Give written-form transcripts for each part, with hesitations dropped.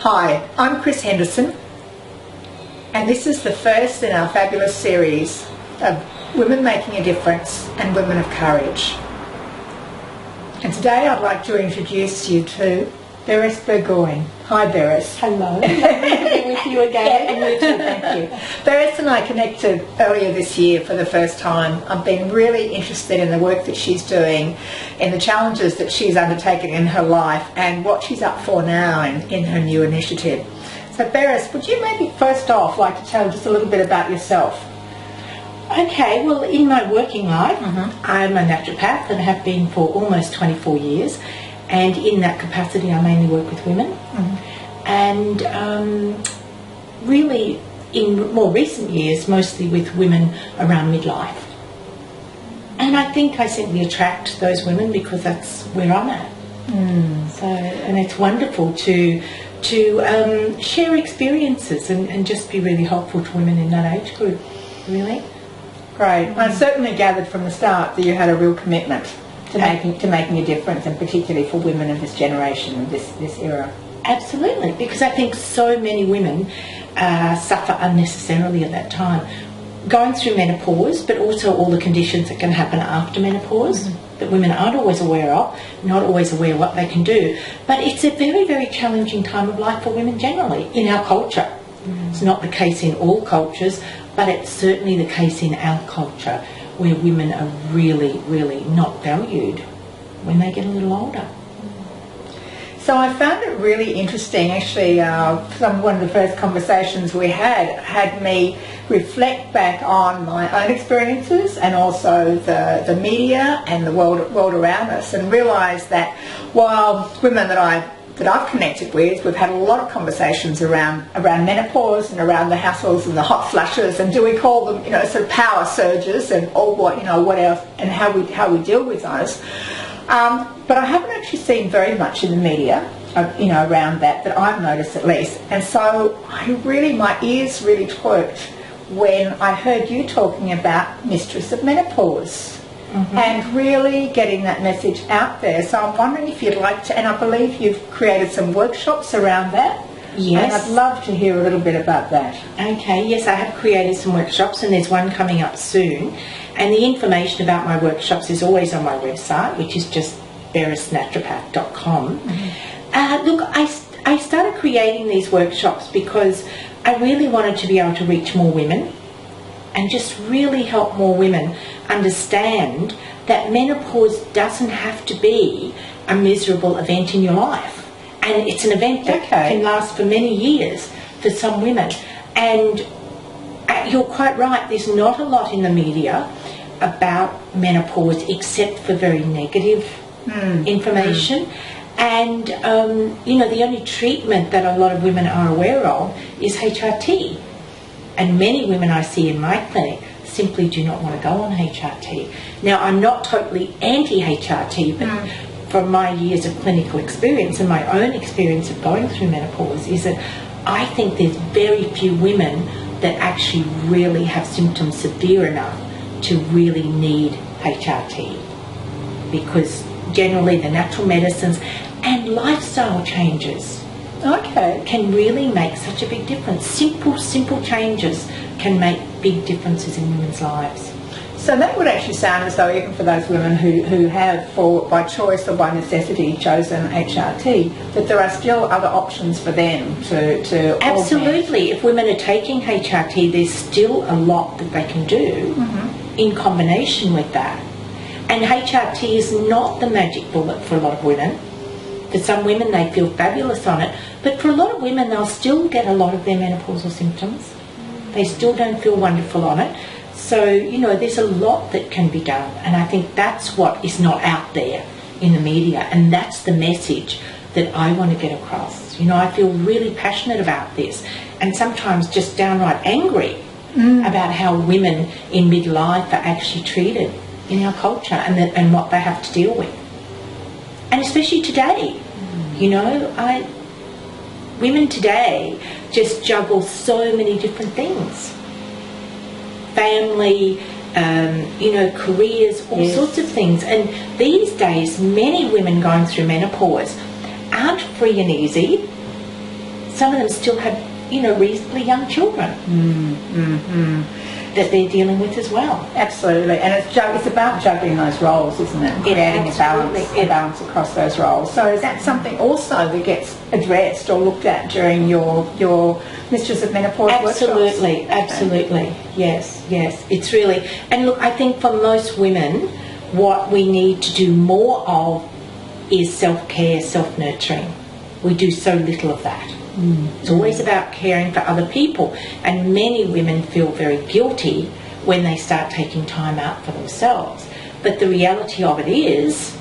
Hi, I'm Chris Henderson, and this is the first in our fabulous series of Women Making a Difference and Women of Courage. And today I'd like to introduce you to Berris. Hi, Berris. Hello. Lovely to be with you again. And you too, thank you. Berris and I connected earlier this year for the first time. I've been really interested in the work that she's doing, in the challenges that she's undertaken in her life, and what she's up for now in her new initiative. So, Berris, would you maybe first off like to tell just a little bit about yourself? Okay, well, in my working life, I'm a naturopath and have been for almost 24 years. And in that capacity, I mainly work with women. And really, in more recent years, mostly with women around midlife. And I think I simply attract those women because that's where I'm at. So, and it's wonderful to share experiences and just be really helpful to women in that age group, really. Great. I certainly gathered from the start that you had a real commitment to making a difference, and particularly for women of this generation, of this era. Absolutely, because I think so many women suffer unnecessarily at that time, going through menopause, but also all the conditions that can happen after menopause that women aren't always aware of, not always aware what they can do. But it's a very, very challenging time of life for women generally in our culture. It's not the case in all cultures, but it's certainly the case in our culture, where women are really, really not valued when they get a little older. So I found it really interesting, actually. One of the first conversations we had me reflect back on my own experiences and also the media and the world around us, and realise that while women that I've connected with, we've had a lot of conversations around menopause and around the hassles and the hot flushes, and do we call them, sort of power surges, and what else, and how we deal with those. But I haven't actually seen very much in the media, around that I've noticed at least. And so my ears really twerked when I heard you talking about Mistress of Menopause. And really getting that message out there. So I'm wondering if you'd like to, and I believe you've created some workshops around that. Yes. And I'd love to hear a little bit about that. Okay, yes, I have created some workshops, and there's one coming up soon. And the information about my workshops is always on my website, which is just berrisnaturopath.com. Look, I started creating these workshops because I really wanted to be able to reach more women and just really help more women understand that menopause doesn't have to be a miserable event in your life. And it's an event that can last for many years for some women. And you're quite right, there's not a lot in the media about menopause except for very negative information. And, the only treatment that a lot of women are aware of is HRT. And many women I see in my clinic simply do not want to go on HRT. Now, I'm not totally anti-HRT, but from my years of clinical experience and my own experience of going through menopause, is that I think there's very few women that actually really have symptoms severe enough to really need HRT. Because generally the natural medicines and lifestyle changes can really make such a big difference. Simple changes can make big differences in women's lives. So that would actually sound as though even for those women who have, by choice or by necessity, chosen HRT, that there are still other options for them to Absolutely. If women are taking HRT, there's still a lot that they can do in combination with that. And HRT is not the magic bullet for a lot of women. For some women, they feel fabulous on it, but for a lot of women, they'll still get a lot of their menopausal symptoms. They still don't feel wonderful on it. So, there's a lot that can be done, and I think that's what is not out there in the media, and that's the message that I want to get across. I feel really passionate about this, and sometimes just downright angry about how women in midlife are actually treated in our culture and what they have to deal with. And especially today, women today just juggle so many different things. Family, careers, all sorts of things. And these days, many women going through menopause aren't free and easy. some of them still have, reasonably young children that they're dealing with as well. Absolutely, and it's about juggling those roles, isn't it? Creating a balance across those roles. So is that something also that gets addressed or looked at during your Mistress of Menopause workshops? Absolutely. Yes. It's really, and look, I think for most women, what we need to do more of is self-care, self-nurturing. We do so little of that. It's always about caring for other people, and many women feel very guilty when they start taking time out for themselves. But the reality of it is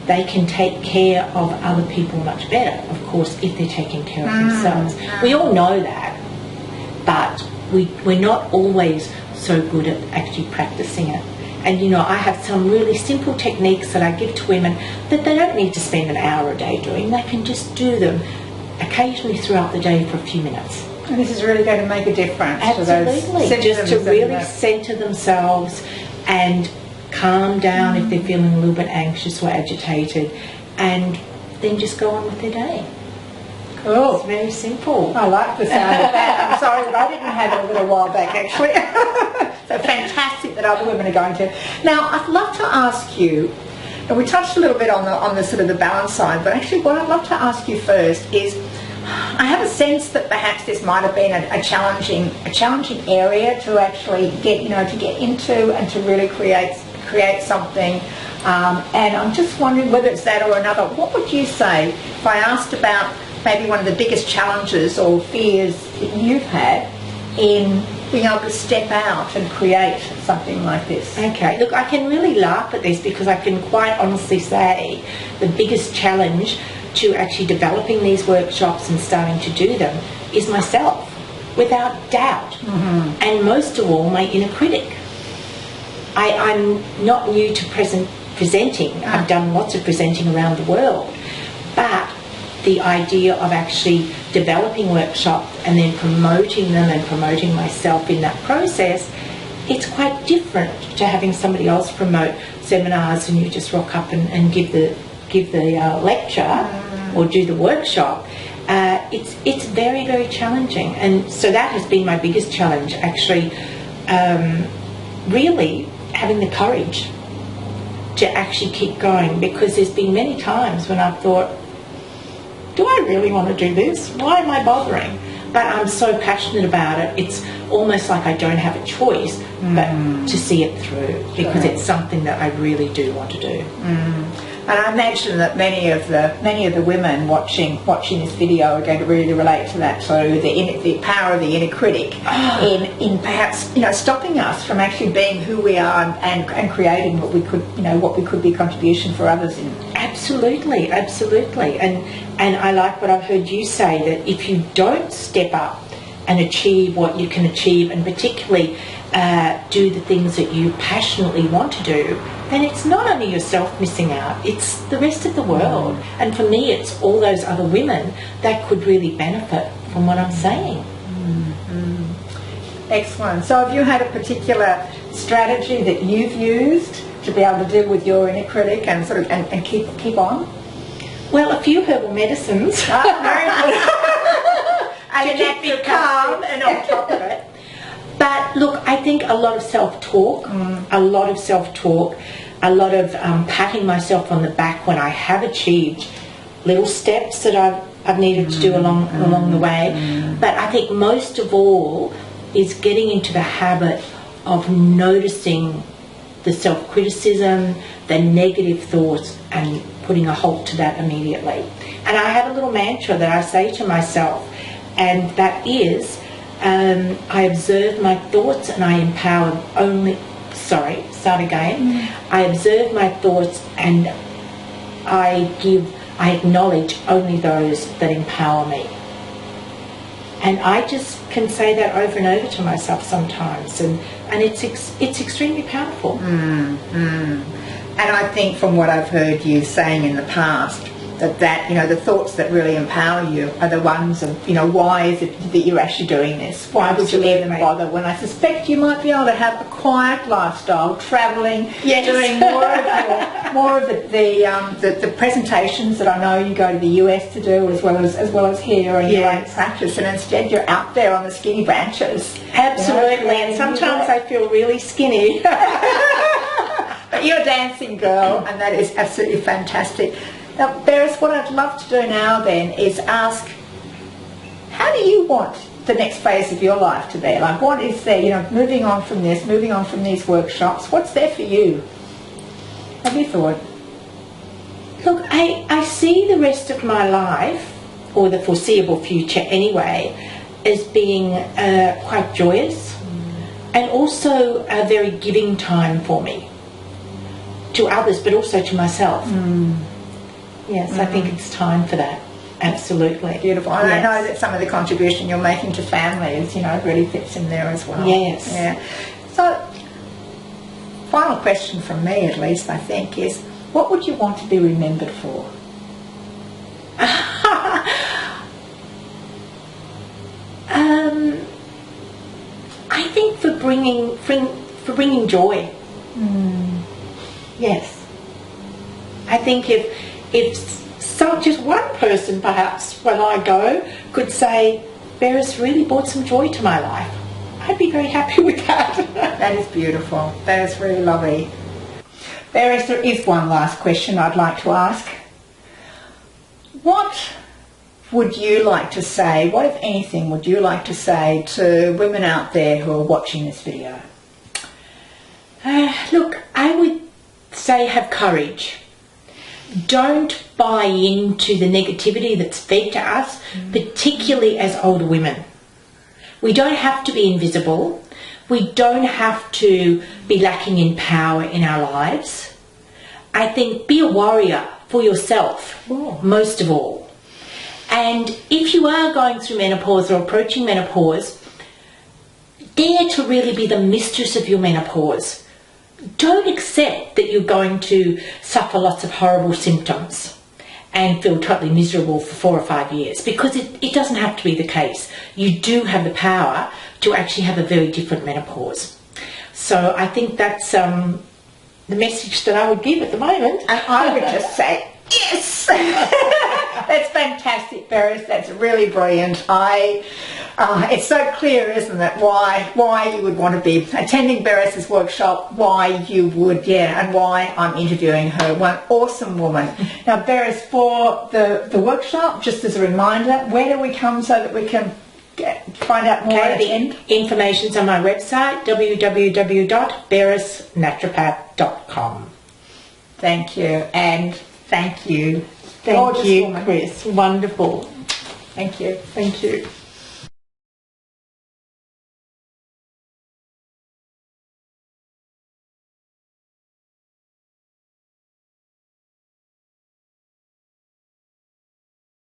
they can take care of other people much better, of course, if they're taking care of themselves. We all know that, but we're not always so good at actually practicing it. And, I have some really simple techniques that I give to women that they don't need to spend an hour a day doing. They can just do them occasionally throughout the day for a few minutes. And this is really going to make a difference. Absolutely. Just to really centre themselves and calm down if they're feeling a little bit anxious or agitated, and then just go on with their day. Cool. It's very simple. I like the sound of that. I'm sorry that I didn't have it a little while back, actually. So fantastic that other women are going to. Now, I'd love to ask you, and we touched a little bit on the sort of the balance side, but actually what I'd love to ask you first is, I have a sense that perhaps this might have been a challenging area to actually get into and to really create something. And I'm just wondering whether it's that or another. What would you say if I asked about maybe one of the biggest challenges or fears that you've had in being able to step out and create something like this? Okay, look, I can really laugh at this because I can quite honestly say the biggest challenge to actually developing these workshops and starting to do them is myself, without doubt. And most of all, my inner critic. I'm not new to presenting. I've done lots of presenting around the world, but the idea of actually developing workshops and then promoting them and promoting myself in that process, it's quite different to having somebody else promote seminars and you just rock up and give the lecture or do the workshop. It's very, very challenging, and so that has been my biggest challenge, actually. Really having the courage to actually keep going, because there's been many times when I've thought, do I really want to do this? Why am I bothering? But I'm so passionate about it, it's almost like I don't have a choice but to see it through, because it's something that I really do want to do. And I imagine that many of the women watching this video are going to really relate to that. So the power of the inner critic in perhaps stopping us from actually being who we are and creating what we could be contribution for others in. Absolutely. And I like what I've heard you say, that if you don't step up and achieve what you can achieve, and particularly do the things that you passionately want to do, then it's not only yourself missing out, it's the rest of the world. And for me, it's all those other women that could really benefit from what I'm saying. Excellent. So have you had a particular strategy that you've used to be able to deal with your inner critic and sort of and keep on? Well, a few herbal medicines. Very good. And to keep me calm and on top of it. But look, I think a lot of self-talk, a lot of patting myself on the back when I have achieved little steps that I've needed to do along the way. But I think most of all is getting into the habit of noticing the self-criticism, the negative thoughts, and putting a halt to that immediately. And I have a little mantra that I say to myself, and that is, I observe my thoughts and I empower only... Sorry, start again. I observe my thoughts and I acknowledge only those that empower me. And I just can say that over and over to myself sometimes, and it's extremely powerful. And I think from what I've heard you saying in the past, that the thoughts that really empower you are the ones of, why is it that you're actually doing this? Why would you even bother when I suspect you might be able to have a quiet lifestyle, travelling, doing more of the presentations that I know you go to the US to do, as well as here in your own practice, and instead you're out there on the skinny branches. Absolutely, and sometimes I feel really skinny. But you're a dancing girl, and that is absolutely fantastic. Now, Berris, what I'd love to do now then is ask, how do you want the next phase of your life to be? Like, what is there, moving on from this, moving on from these workshops, what's there for you? Have you thought? Look, I see the rest of my life, or the foreseeable future anyway, as being quite joyous and also a very giving time for me. To others, but also to myself. Yes, I think it's time for that. Absolutely. Beautiful. And I know that some of the contribution you're making to families, really fits in there as well. Yes. Yeah. So, final question from me, at least, I think, is what would you want to be remembered for? I think for bringing joy. Yes. I think if just one person, perhaps, when I go, could say, Berris really brought some joy to my life, I'd be very happy with that. That is beautiful. That is really lovely. Berris, there is one last question I'd like to ask. What would you like to say, what if anything would you like to say to women out there who are watching this video? Look, I would say have courage. Don't buy into the negativity that's fed to us, particularly as older women. We don't have to be invisible. We don't have to be lacking in power in our lives. I think be a warrior for yourself, most of all. And if you are going through menopause or approaching menopause, dare to really be the mistress of your menopause. Don't accept that you're going to suffer lots of horrible symptoms and feel totally miserable for 4 or 5 years, because it doesn't have to be the case. You do have the power to actually have a very different menopause. So I think that's the message that I would give at the moment. And I would just say, yes! That's fantastic, Berris. That's really brilliant. It's so clear, isn't it, why you would want to be attending Berris's workshop, why you would, and why I'm interviewing her. One awesome woman. Now, Berris, for the workshop, just as a reminder, where do we come so that we can find out more at the end? Information's on my website, www.berrisnaturopath.com. Thank you, and thank you. Thank you, Chris. Wonderful. Thank you. Thank you.